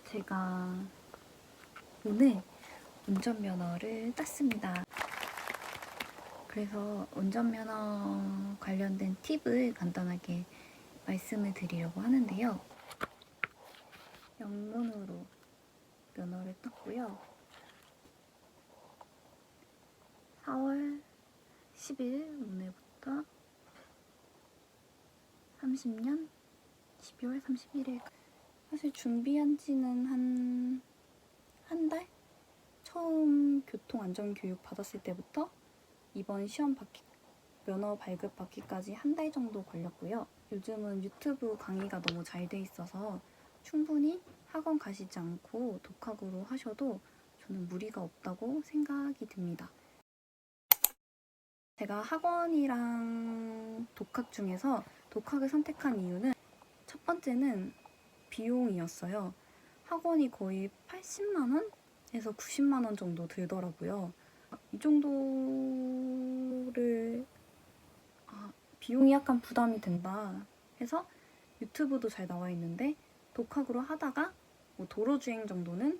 제가 오늘 운전면허를 땄습니다. 그래서 운전면허 관련된 팁을 간단하게 말씀을 드리려고 하는데요. 영문으로 면허를 땄고요. 4월 10일 오늘부터 30년 12월 31일. 사실 준비한 지는 한 달? 처음 교통안전교육 받았을 때부터 이번 시험 면허 발급 받기까지 한 달 정도 걸렸고요. 요즘은 유튜브 강의가 너무 잘 돼 있어서 충분히 학원 가시지 않고 독학으로 하셔도 저는 무리가 없다고 생각이 듭니다. 제가 학원이랑 독학 중에서 독학을 선택한 이유는 첫 번째는 비용이었어요. 학원이 거의 80만 원에서 90만 원 정도 들더라고요. 이 정도를 비용이 약간 부담이 된다 해서 유튜브도 잘 나와 있는데 독학으로 하다가 뭐 도로주행 정도는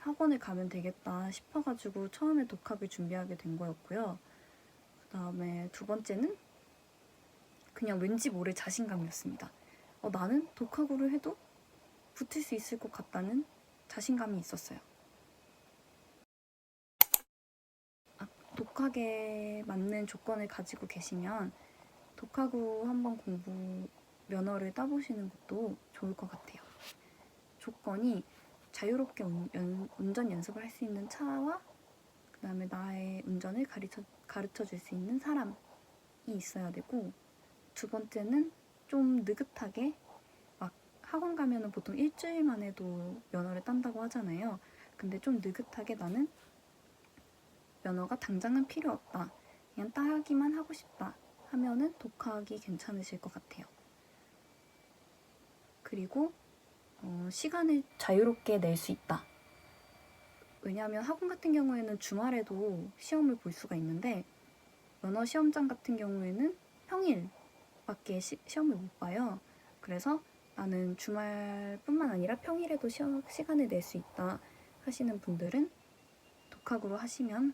학원을 가면 되겠다 싶어가지고 처음에 독학을 준비하게 된 거였고요. 그 다음에 두 번째는 그냥 왠지 모를 자신감이었습니다. 나는 독학으로 해도 붙을 수 있을 것 같다는 자신감이 있었어요. 독학에 맞는 조건을 가지고 계시면 독학으로 한번 면허를 따보시는 것도 좋을 것 같아요. 조건이 자유롭게 운전 연습을 할 수 있는 차와 그 다음에 나의 운전을 가르쳐 줄 수 있는 사람이 있어야 되고, 두 번째는 좀 느긋하게 막 학원 가면은 보통 일주일 만에도 면허를 딴다고 하잖아요. 근데 좀 느긋하게 나는 면허가 당장은 필요 없다, 그냥 따기만 하고 싶다 하면은 독학이 괜찮으실 것 같아요. 그리고 시간을 자유롭게 낼 수 있다. 왜냐하면 학원 같은 경우에는 주말에도 시험을 볼 수가 있는데 면허 시험장 같은 경우에는 평일밖에 시험을 못 봐요. 그래서 나는 주말뿐만 아니라 평일에도 시간을 낼 수 있다 하시는 분들은 독학으로 하시면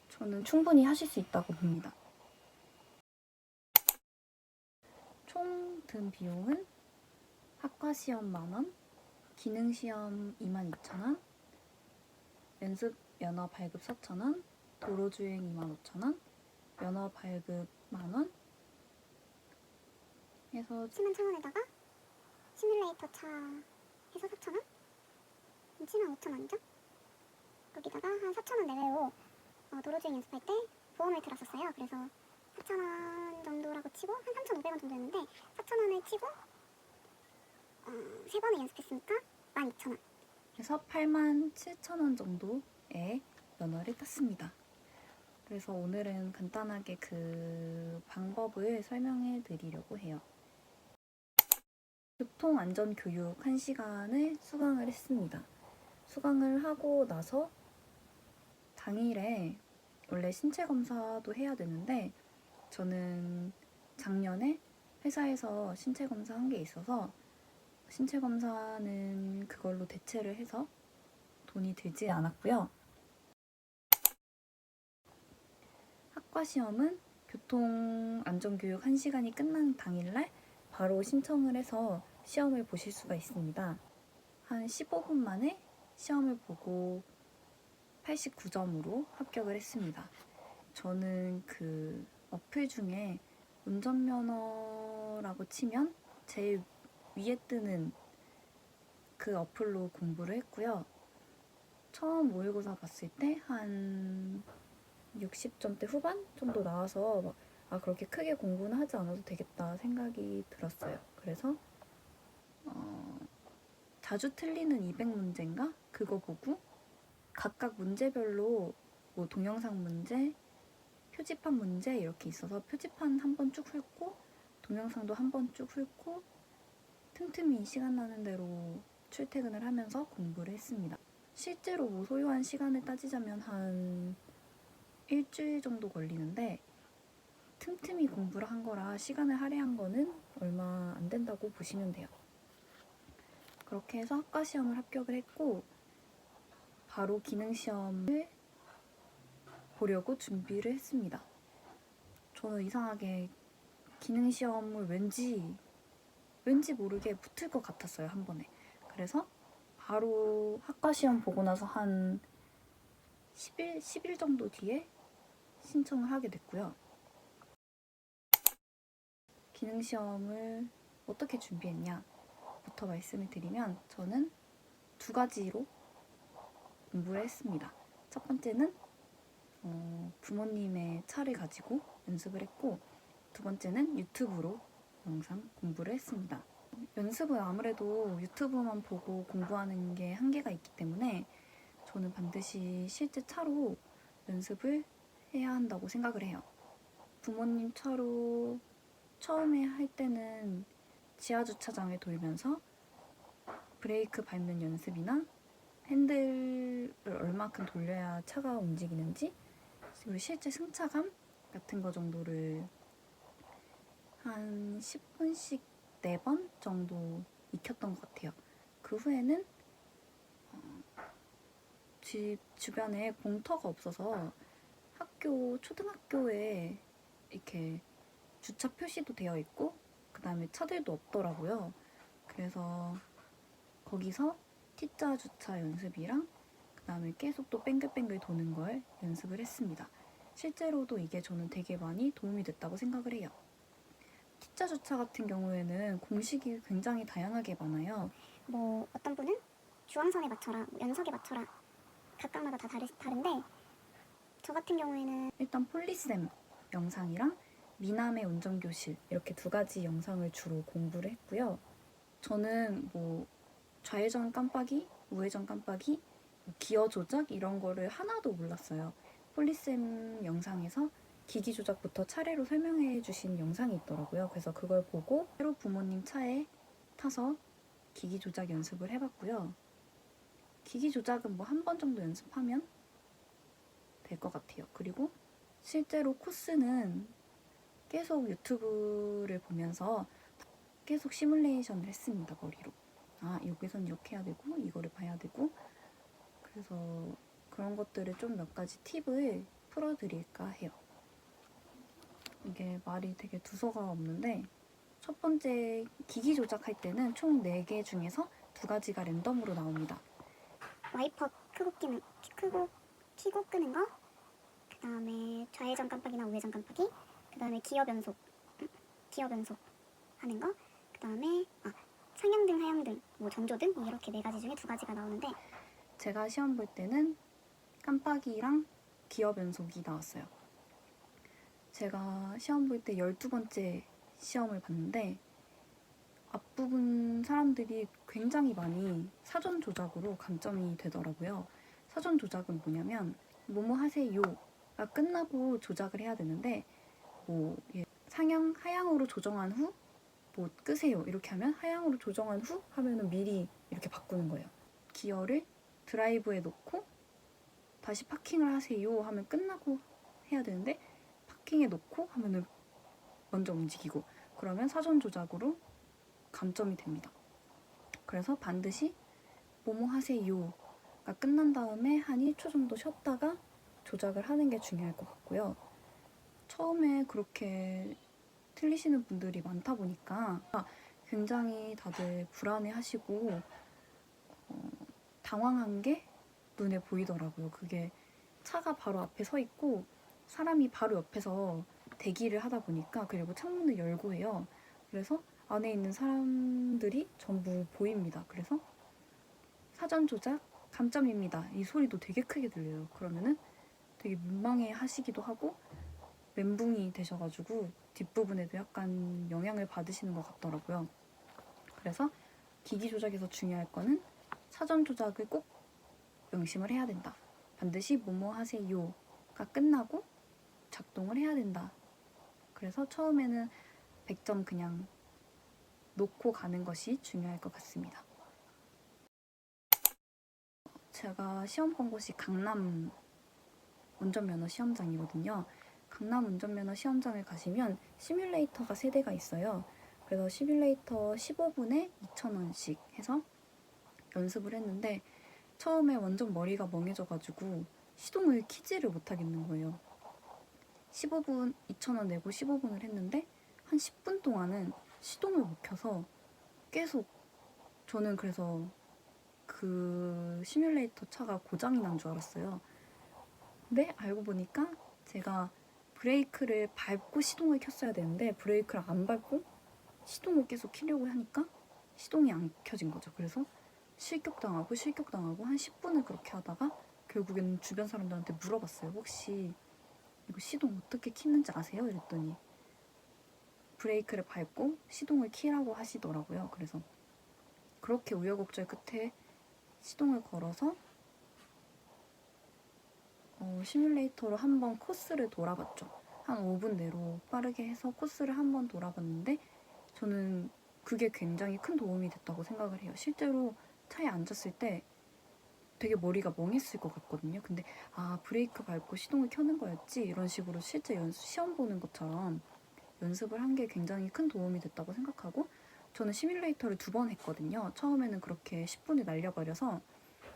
저는 충분히 하실 수 있다고 봅니다. 총 든 비용은 학과시험 10,000원, 기능시험 22,000원, 연습 면허 발급 4,000원, 도로주행 25,000원, 면허 발급 10,000원 해서 71,000원에다가 시뮬레이터 차 해서 4,000원? 75,000원이죠? 거기다가 한 4,000원 내외로 도로주행 연습할 때 보험을 들었었어요. 그래서 4,000원 정도라고 치고 한 3,500원 정도 였는데 4,000원을 치고 3번을 연습했으니까 12,000원 해서 87,000원 정도의 면허를 땄습니다. 그래서 오늘은 간단하게 그 방법을 설명해 드리려고 해요. 교통안전교육 1시간을 수강을 했습니다. 수강을 하고 나서 당일에 원래 신체검사도 해야 되는데 저는 작년에 회사에서 신체검사 한 게 있어서 신체검사는 그걸로 대체를 해서 돈이 들지 않았고요. 학과시험은 교통안전교육 1시간이 끝난 당일날 바로 신청을 해서 시험을 보실 수가 있습니다. 한 15분 만에 시험을 보고 89점으로 합격을 했습니다. 저는 그 어플 중에 운전면허라고 치면 제일 위에 뜨는 그 어플로 공부를 했고요. 처음 모의고사 봤을 때 한 60점대 후반 정도 나와서 그렇게 크게 공부는 하지 않아도 되겠다 생각이 들었어요. 그래서 자주 틀리는 200문제인가? 그거 보고 각각 문제별로 뭐 동영상 문제, 표지판 문제 이렇게 있어서 표지판 한번 쭉 훑고 동영상도 한번 쭉 훑고 틈틈이 시간 나는 대로 출퇴근을 하면서 공부를 했습니다. 실제로 뭐 소요한 시간을 따지자면 한 일주일 정도 걸리는데 틈틈이 공부를 한 거라 시간을 할애한 거는 얼마 안 된다고 보시면 돼요. 그렇게 해서 학과 시험을 합격을 했고 바로 기능 시험을 보려고 준비를 했습니다. 저는 이상하게 기능 시험을 왠지 모르게 붙을 것 같았어요, 한 번에. 그래서 바로 학과 시험 보고 나서 한 10일 정도 뒤에 신청을 하게 됐고요. 기능 시험을 어떻게 준비했냐부터 말씀을 드리면 저는 2가지로 공부를 했습니다. 첫 번째는 부모님의 차를 가지고 연습을 했고, 2번째는 유튜브로 영상 공부를 했습니다. 연습은 아무래도 유튜브만 보고 공부하는 게 한계가 있기 때문에 저는 반드시 실제 차로 연습을 해야 한다고 생각을 해요. 부모님 차로 처음에 할 때는 지하 주차장을 돌면서 브레이크 밟는 연습이나 핸들을 얼마큼 돌려야 차가 움직이는지, 그리고 실제 승차감 같은 거 정도를 한 10분씩 4번 정도 익혔던 것 같아요. 그 후에는 집 주변에 공터가 없어서 초등학교에 이렇게 주차 표시도 되어 있고 그 다음에 차들도 없더라고요. 그래서 거기서 T자 주차 연습이랑 그 다음에 계속 또 뱅글뱅글 도는 걸 연습을 했습니다. 실제로도 이게 저는 되게 많이 도움이 됐다고 생각을 해요. T자 주차 같은 경우에는 공식이 굉장히 다양하게 많아요. 뭐 어떤 분은 주황선에 맞춰라, 연석에 맞춰라, 각각마다 다 다른데 저 같은 경우에는 일단 폴리쌤 영상이랑 미남의 운전교실 이렇게 2가지 영상을 주로 공부를 했고요. 저는 뭐 좌회전 깜빡이, 우회전 깜빡이, 기어 조작 이런 거를 하나도 몰랐어요. 폴리쌤 영상에서 기기 조작부터 차례로 설명해 주신 영상이 있더라고요. 그래서 그걸 보고 새로 부모님 차에 타서 기기 조작 연습을 해봤고요. 기기 조작은 뭐 한 번 정도 연습하면 될 것 같아요. 그리고 실제로 코스는 계속 유튜브를 보면서 계속 시뮬레이션을 했습니다, 머리로. 여기선 이렇게 해야 되고 이거를 봐야 되고. 그래서 그런 것들을 좀 몇 가지 팁을 풀어드릴까 해요. 이게 말이 되게 두서가 없는데, 첫 번째 기기 조작할 때는 총 4개 중에서 2가지가 랜덤으로 나옵니다. 와이퍼 키고 끄는 거, 그 다음에 좌회전 깜빡이나 우회전 깜빡이, 그 다음에 기어 변속 하는 거, 그 다음에 상향등, 하향등, 뭐 전조등 이렇게 4가지 중에 2가지가 나오는데 제가 시험 볼 때는 깜빡이랑 기어 변속이 나왔어요. 제가 시험 볼 때 12번째 시험을 봤는데 앞부분 사람들이 굉장히 많이 사전 조작으로 감점이 되더라고요. 사전 조작은 뭐냐면 뭐뭐 하세요가 끝나고 조작을 해야 되는데 상향, 하향으로 조정한 후 뭐 끄세요 이렇게 하면 하향으로 조정한 후 하면은 미리 이렇게 바꾸는 거예요. 기어를 드라이브에 놓고 다시 파킹을 하세요 하면 끝나고 해야 되는데 파킹에 놓고 하면은 먼저 움직이고, 그러면 사전 조작으로 감점이 됩니다. 그래서 반드시 뭐뭐 하세요가 끝난 다음에 한 1초 정도 쉬었다가 조작을 하는 게 중요할 것 같고요. 처음에 그렇게 틀리시는 분들이 많다 보니까 굉장히 다들 불안해하시고 당황한 게 눈에 보이더라고요. 그게 차가 바로 앞에 서 있고 사람이 바로 옆에서 대기를 하다 보니까, 그리고 창문을 열고 해요. 그래서 안에 있는 사람들이 전부 보입니다. 그래서 사전 조작 감점입니다. 이 소리도 되게 크게 들려요. 그러면은 되게 민망해 하시기도 하고 멘붕이 되셔가지고 뒷부분에도 약간 영향을 받으시는 것 같더라고요. 그래서 기기 조작에서 중요할 거는 사전 조작을 꼭 명심을 해야 된다. 반드시 뭐뭐 하세요가 끝나고 작동을 해야 된다. 그래서 처음에는 100점 그냥 놓고 가는 것이 중요할 것 같습니다. 제가 시험 본 곳이 강남 운전면허 시험장이거든요. 강남 운전면허 시험장을 가시면 시뮬레이터가 3대가 있어요. 그래서 시뮬레이터 15분에 2,000원씩 해서 연습을 했는데 처음에 완전 머리가 멍해져가지고 시동을 키지를 못하겠는 거예요. 15분, 2,000원 내고 15분을 했는데 한 10분 동안은 시동을 못 켜서 계속 저는 그래서 그 시뮬레이터 차가 고장이 난 줄 알았어요. 근데 알고 보니까 제가 브레이크를 밟고 시동을 켰어야 되는데 브레이크를 안 밟고 시동을 계속 키려고 하니까 시동이 안 켜진 거죠. 그래서 실격당하고 한 10분을 그렇게 하다가 결국에는 주변 사람들한테 물어봤어요. 혹시 이거 시동 어떻게 키는지 아세요? 이랬더니 브레이크를 밟고 시동을 키라고 하시더라고요. 그래서 그렇게 우여곡절 끝에 시동을 걸어서 시뮬레이터로 한번 코스를 돌아봤죠. 한 5분 내로 빠르게 해서 코스를 한번 돌아봤는데 저는 그게 굉장히 큰 도움이 됐다고 생각을 해요. 실제로 차에 앉았을 때 되게 머리가 멍했을 것 같거든요. 근데 브레이크 밟고 시동을 켜는 거였지 이런 식으로 실제 시험 보는 것처럼 연습을 한 게 굉장히 큰 도움이 됐다고 생각하고 저는 시뮬레이터를 2번 했거든요. 처음에는 그렇게 10분을 날려버려서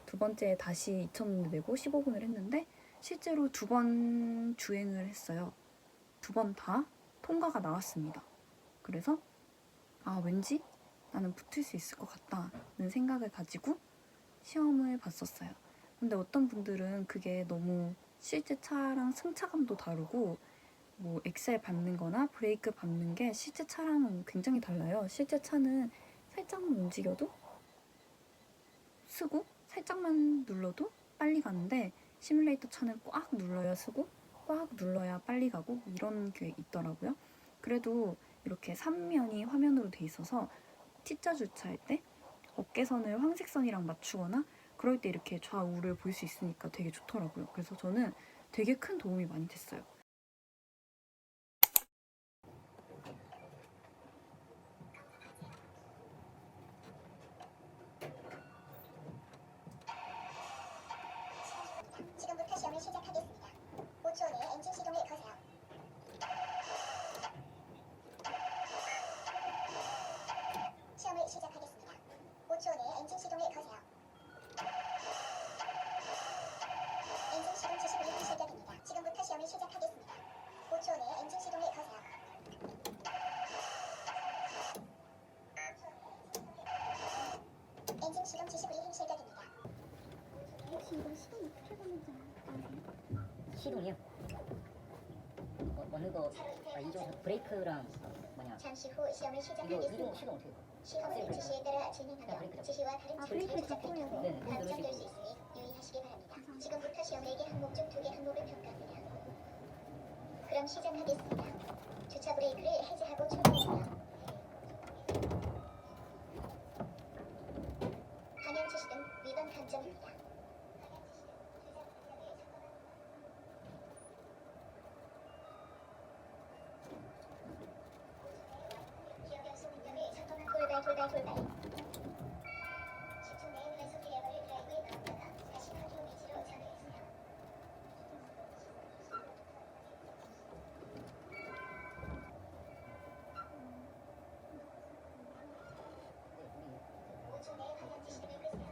두 번째에 다시 2,000원을 내고 15분을 했는데 실제로 2번 주행을 했어요. 2번 다 통과가 나왔습니다. 그래서 왠지 나는 붙을 수 있을 것 같다는 생각을 가지고 시험을 봤었어요. 근데 어떤 분들은 그게 너무 실제 차랑 승차감도 다르고 뭐 엑셀 밟는 거나 브레이크 밟는 게 실제 차랑 굉장히 달라요. 실제 차는 살짝만 움직여도 쓰고 살짝만 눌러도 빨리 가는데 시뮬레이터 차는 꽉 눌러야 쓰고 꽉 눌러야 빨리 가고 이런 게 있더라고요. 그래도 이렇게 3면이 화면으로 돼 있어서 T자 주차할 때 어깨선을 황색선이랑 맞추거나 그럴 때 이렇게 좌우를 볼 수 있으니까 되게 좋더라고요. 그래서 저는 되게 큰 도움이 많이 됐어요. 지금부터 시험을 시작하겠습니다. 5초 내에 엔진 시동을 거세요. 시험을 시작하겠습니다. 5초 내에 엔진 시동을 거세요. 엔진 시동 75일 시작입니다. 지금부터 시험을 시작하겠습니다. 5초 내에 엔진 시동을 거세요. 엔진 시동 75일 시작입니다. 혹시 이거 시동 어떻게 거는지 아세요? 시동이요? 어느 거? 이종 브레이크랑 뭐냐? 잠시 후 시험을 이거 시작하겠습니다. 시동 어떻게? 시험을 지시에 따라 진행하며 브레이크죠. 지시와 다른 브레이크를 지시를 잡고요. 시작할 경우 네, 감점될 수 있으니 유의하시기 바랍니다. 지금부터 시험 4개 항목 중 2개 항목을 평가합니다. 그럼 시작하겠습니다. 주차 브레이크를 해제하고 출발합니다. 방향 지시 등 위반 감점입니다. 돌발. 10초 내에 회속 기어를 드라이브에 나오다가 다시 파킹 위치로 전환해주세요. 오 초 내에 방향 지시를 끄세요.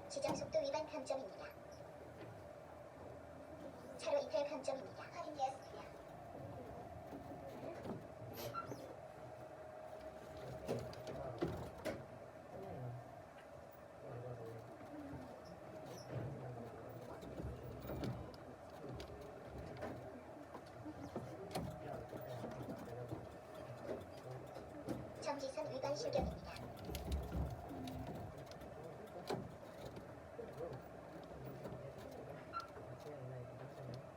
지정속도 위반 감점입니다. 차로 이탈 감점입니다. 확인되었습니다. 정지선 위반 실격입니다.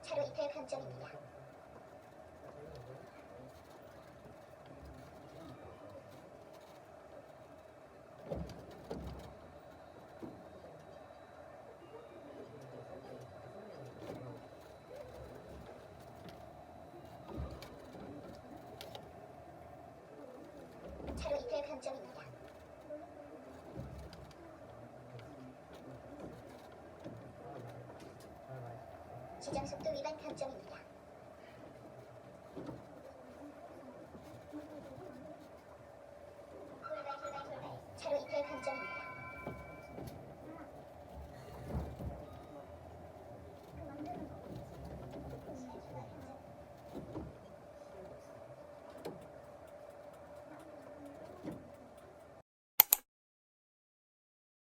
차로 이탈 감점입니다. 차로 이탈 감점입니다. 지정속도 위반 감점입니다.